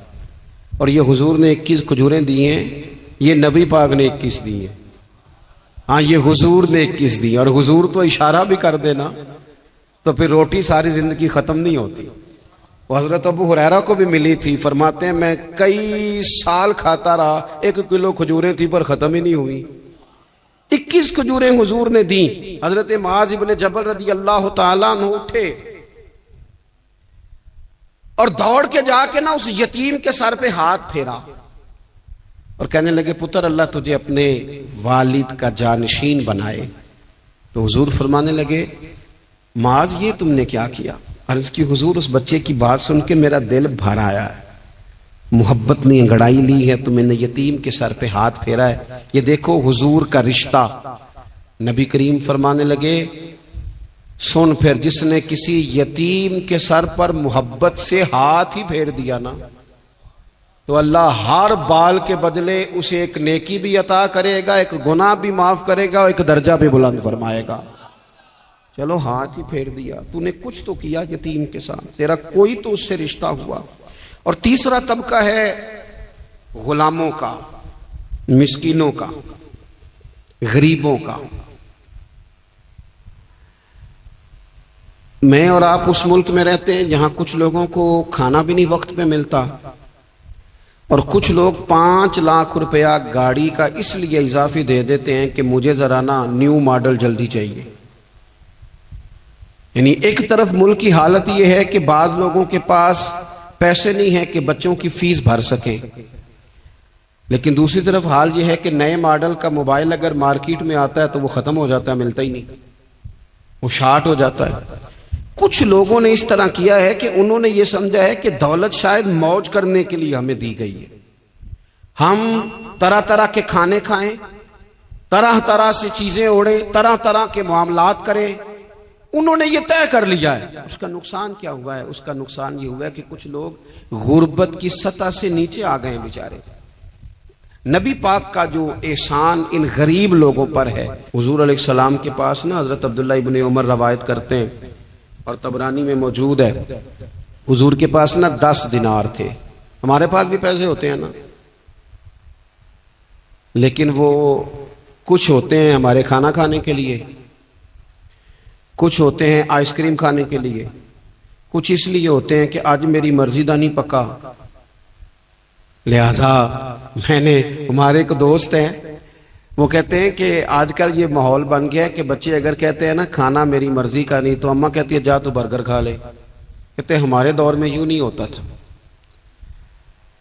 اور یہ حضور نے 21 کھجوریں دی ہیں، یہ نبی پاک نے 21 دی ہیں. ہاں یہ حضور نے 21 دی، اور حضور تو اشارہ بھی کر دینا تو پھر روٹی ساری زندگی ختم نہیں ہوتی. وہ حضرت ابو ہریرہ کو بھی ملی تھی، فرماتے ہیں میں کئی سال کھاتا رہا، 1 کلو کھجوریں تھی پر ختم ہی نہیں ہوئی. 21 کھجوریں حضور نے دیں. حضرت معاذ بن جبل رضی اللہ تعالیٰ عنہ اٹھے اور دوڑ کے جا کے نا اس یتیم کے سر پہ ہاتھ پھیرا اور کہنے لگے پتر اللہ تجھے اپنے والد کا جانشین بنائے. تو حضور فرمانے لگے معاذ یہ تم نے کیا کیا؟ عرض کی حضور اس بچے کی بات سن کے میرا دل بھر آیا ہے، محبت نے انگڑائی لی ہے تو میں نے یتیم کے سر پہ ہاتھ پھیرا ہے. یہ دیکھو حضور کا رشتہ. نبی کریم فرمانے لگے سن پھر جس نے کسی یتیم کے سر پر محبت سے ہاتھ ہی پھیر دیا نا تو اللہ ہر بال کے بدلے اسے ایک نیکی بھی عطا کرے گا، ایک گناہ بھی معاف کرے گا، ایک درجہ بھی بلند فرمائے گا. چلو ہاتھ ہی پھیر دیا، تو نے کچھ تو کیا یتیم کے ساتھ، تیرا کوئی تو اس سے رشتہ ہوا. اور تیسرا طبقہ ہے غلاموں کا، مسکینوں کا، غریبوں کا. میں اور آپ اس ملک میں رہتے ہیں جہاں کچھ لوگوں کو کھانا بھی نہیں وقت پہ ملتا، اور کچھ لوگ 5 لاکھ روپیہ گاڑی کا اس لیے اضافی دے دیتے ہیں کہ مجھے ذرا نا نیو ماڈل جلدی چاہیے. یعنی ایک طرف ملک کی حالت یہ ہے کہ بعض لوگوں کے پاس پیسے نہیں ہیں کہ بچوں کی فیس بھر سکیں، لیکن دوسری طرف حال یہ ہے کہ نئے ماڈل کا موبائل اگر مارکیٹ میں آتا ہے تو وہ ختم ہو جاتا ہے، ملتا ہی نہیں، وہ شارٹ ہو جاتا ہے. کچھ لوگوں نے اس طرح کیا ہے کہ انہوں نے یہ سمجھا ہے کہ دولت شاید موج کرنے کے لیے ہمیں دی گئی ہے، ہم طرح طرح کے کھانے کھائیں، طرح طرح سے چیزیں اوڑیں، طرح طرح کے معاملات کریں. انہوں نے یہ طے کر لیا ہے. اس کا نقصان کیا ہوا ہے؟ اس کا نقصان یہ ہوا ہے کہ کچھ لوگ غربت کی سطح سے نیچے آ گئے ہیں بیچارے. نبی پاک کا جو احسان ان غریب لوگوں پر ہے. حضور علیہ السلام کے پاس نا حضرت عبداللہ ابن عمر روایت کرتے ہیں اور طبرانی میں موجود ہے، حضور کے پاس نا 10 دینار تھے. ہمارے پاس بھی پیسے ہوتے ہیں نا، لیکن وہ کچھ ہوتے ہیں ہمارے کھانا کھانے کے لیے، کچھ ہوتے ہیں آئس کریم کھانے کے لیے، کچھ اس لیے ہوتے ہیں کہ آج میری مرضی دا نہیں پکا، لہذا میں نے، ہمارے ایک دوست ہیں وہ کہتے ہیں کہ آج کل یہ ماحول بن گیا ہے کہ بچے اگر کہتے ہیں نا کھانا میری مرضی کا نہیں تو اماں کہتی ہے جا تو برگر کھا لے. کہتے ہیں ہمارے دور میں یوں نہیں ہوتا تھا.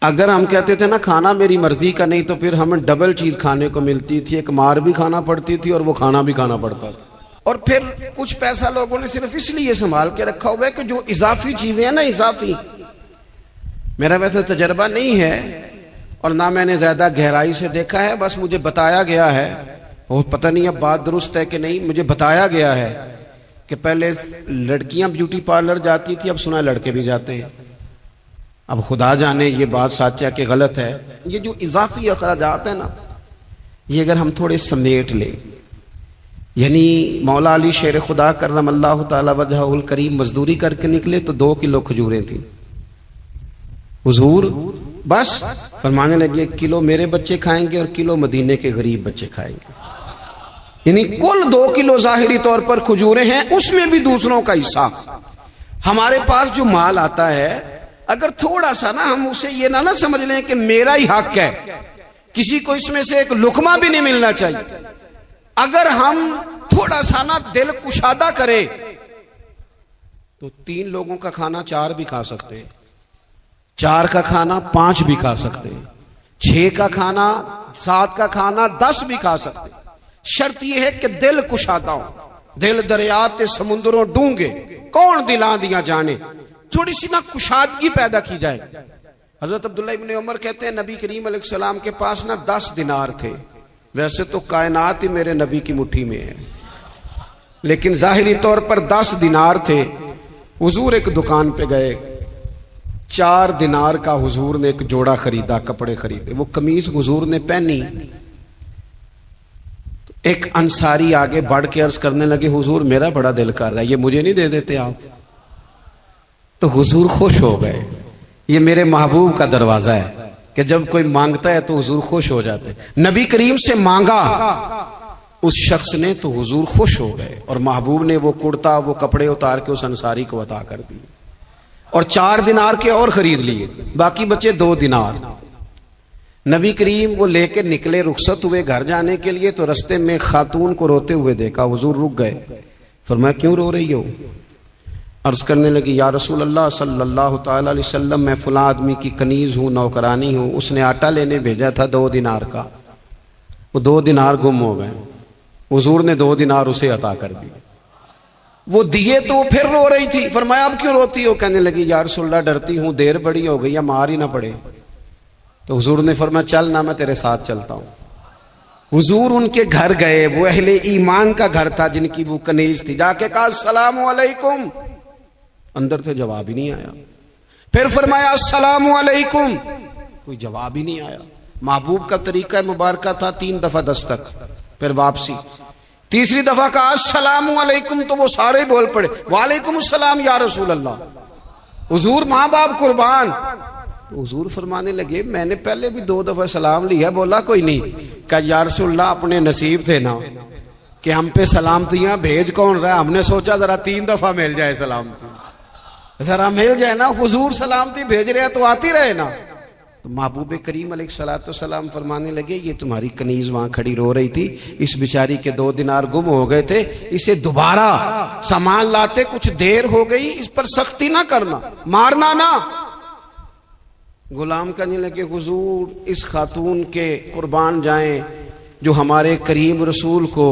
اگر ہم کہتے تھے نا کھانا میری مرضی کا نہیں تو پھر ہمیں ڈبل چیز کھانے کو ملتی تھی، ایک مار بھی کھانا پڑتی تھی اور وہ کھانا بھی کھانا پڑتا تھا. اور پھر کچھ پیسہ لوگوں نے صرف اس لیے سنبھال کے رکھا ہوا ہے کہ جو اضافی چیزیں ہیں نا، اضافی، میرا ویسے تجربہ نہیں ہے اور نہ میں نے زیادہ گہرائی سے دیکھا ہے، بس مجھے بتایا گیا ہے، اور پتہ نہیں اب بات درست ہے کہ نہیں، مجھے بتایا گیا ہے کہ پہلے لڑکیاں بیوٹی پارلر جاتی تھی، اب سنا لڑکے بھی جاتے ہیں. اب خدا جانے یہ بات سچ ہے کہ غلط ہے. یہ جو اضافی اخراجات ہیں نا، یہ اگر ہم تھوڑے سمیٹ لیں، یعنی مولا علی شیر خدا کرم اللہ تعالی وجہہ الکریم مزدوری کر کے نکلے تو 2 کلو کھجوریں تھیں. حضور بس فرمانے لگے 1 کلو میرے بچے کھائیں گے اور کلو مدینے کے غریب بچے کھائیں گے. یعنی کل 2 کلو ظاہری طور پر کھجوریں ہیں، اس میں بھی دوسروں کا حصہ. ہمارے پاس جو مال آتا ہے اگر تھوڑا سا نا ہم اسے یہ نہ سمجھ لیں کہ میرا ہی حق ہے، کسی کو اس میں سے ایک لقمہ بھی نہیں ملنا چاہیے. اگر ہم تھوڑا سا نا دل کشادہ کریں تو 3 لوگوں کا کھانا 4 بھی کھا سکتے ہیں، 4 کا کھانا 5 بھی کھا سکتے ہیں، 6 کا کھانا 7 کا کھانا 10 بھی کھا سکتے ہیں. شرط یہ ہے کہ دل کشادہ ہو. دل دریات سمندروں ڈونگے کون دلاں دیا جانے، تھوڑی سی نا کشادگی پیدا کی جائے. حضرت عبداللہ ابن عمر کہتے ہیں نبی کریم علیہ السلام کے پاس نا 10 دینار تھے. ویسے تو کائنات ہی میرے نبی کی مٹھی میں ہے، لیکن ظاہری طور پر 10 دینار تھے. حضور ایک دکان پہ گئے، 4 دینار کا حضور نے ایک جوڑا خریدا، کپڑے خریدے. وہ قمیض حضور نے پہنی، ایک انصاری آگے بڑھ کے عرض کرنے لگے حضور میرا بڑا دل کر رہا ہے، یہ مجھے نہیں دے دیتے آپ؟ تو حضور خوش ہو گئے. یہ میرے محبوب کا دروازہ ہے کہ جب کوئی مانگتا ہے تو حضور خوش ہو جاتے. نبی کریم سے مانگا اس شخص نے تو حضور خوش ہو گئے، اور محبوب نے وہ کرتا وہ کپڑے اتار کے اس انصاری کو عطا کر دی، اور 4 دینار کے اور خرید لیے، باقی بچے 2 دینار. نبی کریم وہ لے کے نکلے، رخصت ہوئے گھر جانے کے لیے، تو رستے میں خاتون کو روتے ہوئے دیکھا. حضور رک گئے، فرمایا کیوں رو رہی ہو؟ عرض کرنے لگی یا رسول اللہ صلی اللہ تعالی علیہ وسلم میں فلاں آدمی کی کنیز ہوں، نوکرانی ہوں، اس نے آٹا لینے بھیجا تھا 2 دینار کا، وہ 2 دینار گم ہو گئے. حضور نے 2 دینار اسے عطا کر دی. وہ دیے تو پھر رو رہی تھی. فرمایا اب کیوں روتی ہو؟ کہنے لگی یا رسول اللہ ڈرتی ہوں دیر بڑی ہو گئی یا مار ہی نہ پڑے. تو حضور نے فرمایا چل نہ میں تیرے ساتھ چلتا ہوں. حضور ان کے گھر گئے، وہ اہل ایمان کا گھر تھا جن کی وہ کنیز تھی. جا کے کہا السلام علیکم، اندر سے جواب ہی نہیں آیا. پھر فرمایا السلام علیکم، کوئی جواب ہی نہیں آیا. محبوب کا طریقہ مبارکہ تھا 3 دفعہ دستک، پھر واپسی. تیسری دفعہ کہا السلام علیکم تو وہ سارے بول پڑے وعلیکم السلام یا رسول اللہ. حضور ماں باپ قربان. تو حضور فرمانے لگے میں نے پہلے بھی 2 دفعہ سلام لیا. بولا کوئی نہیں. کہا یا رسول اللہ اپنے نصیب تھے نا کہ ہم پہ سلامتیاں بھیج کون رہا ہے، ہم نے سوچا ذرا 3 دفعہ مل جائے سلامتی، ذرا مل جائے نا. حضور سلامتی بھیج رہے ہیں تو آتی رہے نا. تو محبوب کریم علیہ الصلوۃ والسلام فرمانے لگے یہ تمہاری کنیز وہاں کھڑی رو رہی تھی، اس بیچاری کے 2 دینار گم ہو گئے تھے، اسے دوبارہ سامان لاتے کچھ دیر ہو گئی، اس پر سختی نہ کرنا، مارنا نہ۔ غلام کہنے لگے حضور اس خاتون کے قربان جائیں جو ہمارے کریم رسول کو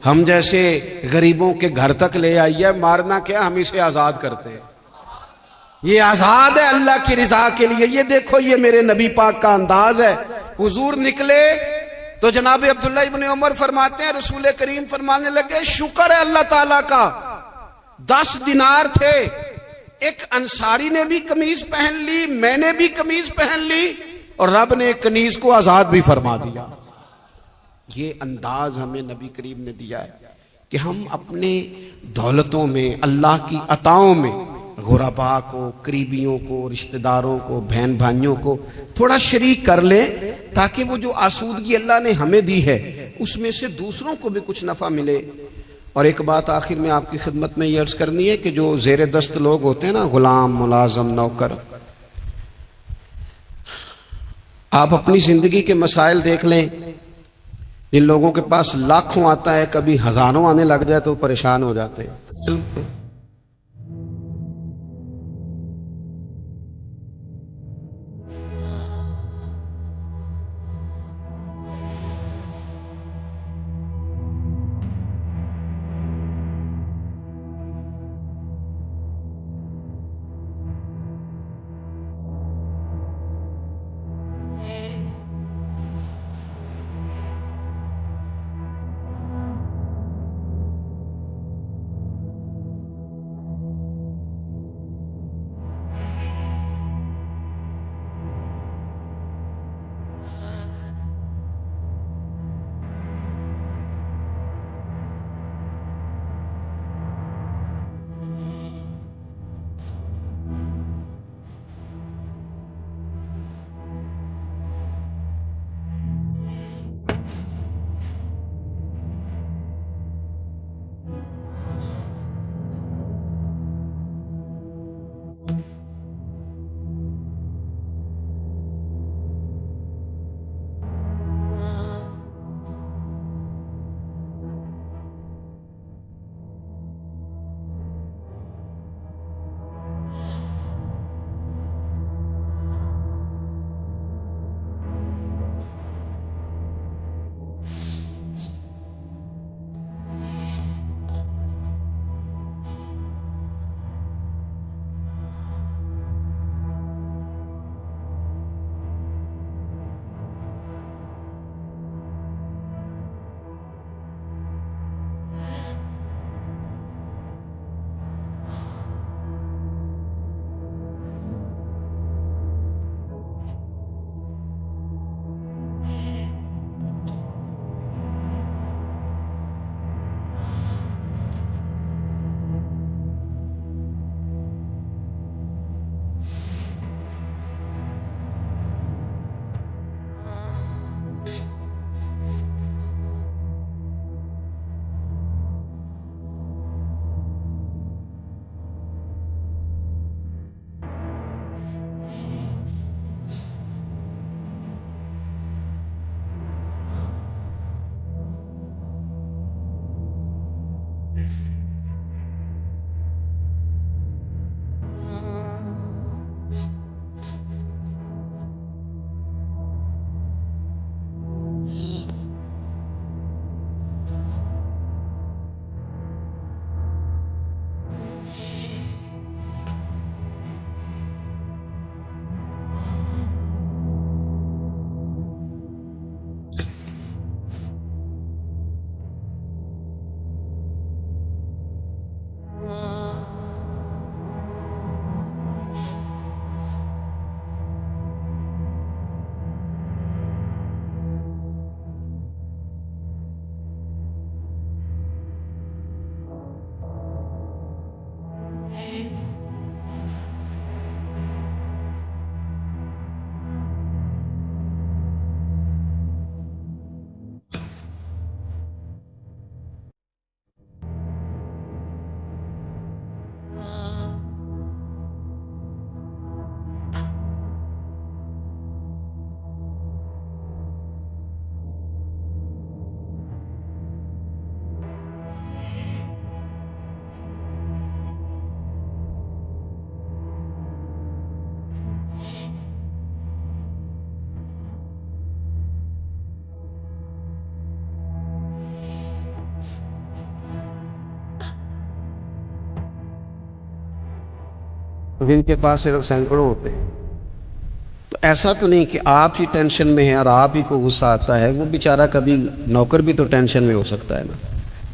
ہم جیسے غریبوں کے گھر تک لے آئی ہے، مارنا کیا، ہم اسے آزاد کرتے ہیں، یہ آزاد ہے اللہ کی رضا کے لیے۔ یہ دیکھو یہ میرے نبی پاک کا انداز ہے۔ حضور نکلے تو جناب عبداللہ ابن عمر فرماتے ہیں رسول کریم فرمانے لگے شکر ہے اللہ تعالیٰ کا، 10 دینار تھے، ایک انصاری نے بھی قمیض پہن لی، میں نے بھی قمیض پہن لی، اور رب نے ایک کنیز کو آزاد بھی فرما دیا۔ یہ انداز ہمیں نبی کریم نے دیا ہے کہ ہم اپنے دولتوں میں، اللہ کی عطاؤں میں غرباء کو، قریبیوں کو، رشتہ داروں کو، بہن بھائیوں کو تھوڑا شریک کر لیں، تاکہ وہ جو آسودگی اللہ نے ہمیں دی ہے اس میں سے دوسروں کو بھی کچھ نفع ملے۔ اور ایک بات آخر میں آپ کی خدمت میں یہ عرض کرنی ہے کہ جو زیر دست لوگ ہوتے ہیں نا، غلام، ملازم، نوکر، آپ اپنی زندگی کے مسائل دیکھ لیں، جن لوگوں کے پاس لاکھوں آتا ہے کبھی ہزاروں آنے لگ جائے تو پریشان ہو جاتے ہیں۔ تو جن کے پاس صرف سینکڑوں ہوتے ہیں. تو ایسا تو نہیں کہ آپ ہی ٹینشن میں ہیں اور آپ ہی کو غصہ آتا ہے. وہ بیچارہ کبھی نوکر بھی تو ٹینشن میں ہو سکتا ہے نا,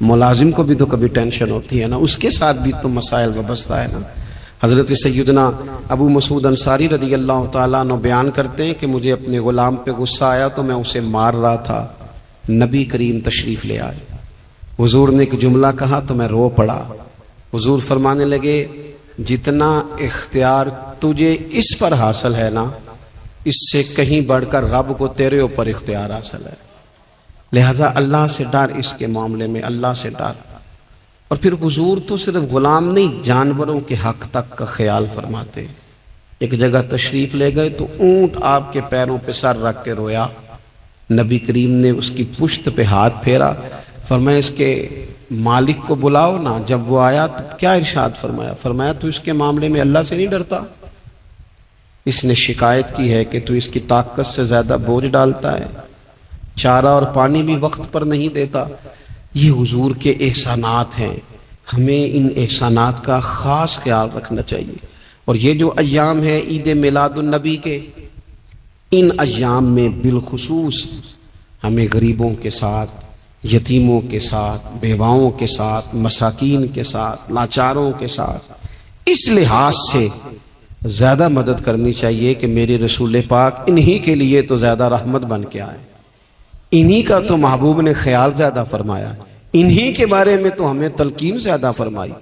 ملازم کو بھی تو کبھی ٹینشن ہوتی ہے نا, اس کے ساتھ بھی تو مسائل وابستہ ہے نا. حضرت سیدنا ابو مسعود انصاری رضی اللہ تعالیٰ عنہ بیان کرتے ہیں کہ مجھے اپنے غلام پہ غصہ آیا تو میں اسے مار رہا تھا. نبی کریم تشریف لے آئے, حضور نے ایک جملہ کہا تو میں رو پڑا. حضور فرمانے لگے جتنا اختیار تجھے اس پر حاصل ہے نا, اس سے کہیں بڑھ کر رب کو تیرے اوپر اختیار حاصل ہے. لہذا اللہ سے ڈر, اس کے معاملے میں اللہ سے ڈر. اور پھر حضور تو صرف غلام نہیں, جانوروں کے حق تک کا خیال فرماتے. ایک جگہ تشریف لے گئے تو اونٹ آپ کے پیروں پہ سر رکھ کے رویا. نبی کریم نے اس کی پشت پہ ہاتھ پھیرا, فرمایا اس کے مالک کو بلاؤ نا. جب وہ آیا تو کیا ارشاد فرمایا؟ فرمایا تو اس کے معاملے میں اللہ سے نہیں ڈرتا؟ اس نے شکایت کی ہے کہ تو اس کی طاقت سے زیادہ بوجھ ڈالتا ہے, چارہ اور پانی بھی وقت پر نہیں دیتا. یہ حضور کے احسانات ہیں, ہمیں ان احسانات کا خاص خیال رکھنا چاہیے. اور یہ جو ایام ہے عید میلاد النبی کے, ان ایام میں بالخصوص ہمیں غریبوں کے ساتھ, یتیموں کے ساتھ, بیواؤں کے ساتھ, مساکین کے ساتھ, لاچاروں کے ساتھ اس لحاظ سے زیادہ مدد کرنی چاہیے کہ میرے رسول پاک انہی کے لیے تو زیادہ رحمت بن کے آئے, انہی کا تو محبوب نے خیال زیادہ فرمایا, انہی کے بارے میں تو ہمیں تلقین زیادہ فرمائی.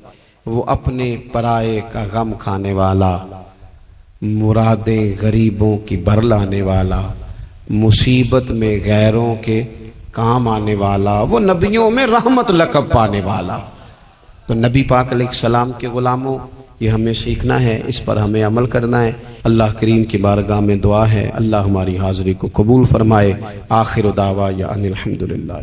وہ اپنے پرائے کا غم کھانے والا, مرادیں غریبوں کی بھر لانے والا, مصیبت میں غیروں کے کام آنے والا, وہ نبیوں میں رحمت لقب پانے والا. تو نبی پاک علیہ السلام کے غلاموں, یہ ہمیں سیکھنا ہے, اس پر ہمیں عمل کرنا ہے. اللہ کریم کی بارگاہ میں دعا ہے اللہ ہماری حاضری کو قبول فرمائے. آخر دعوانا ان الحمدللہ.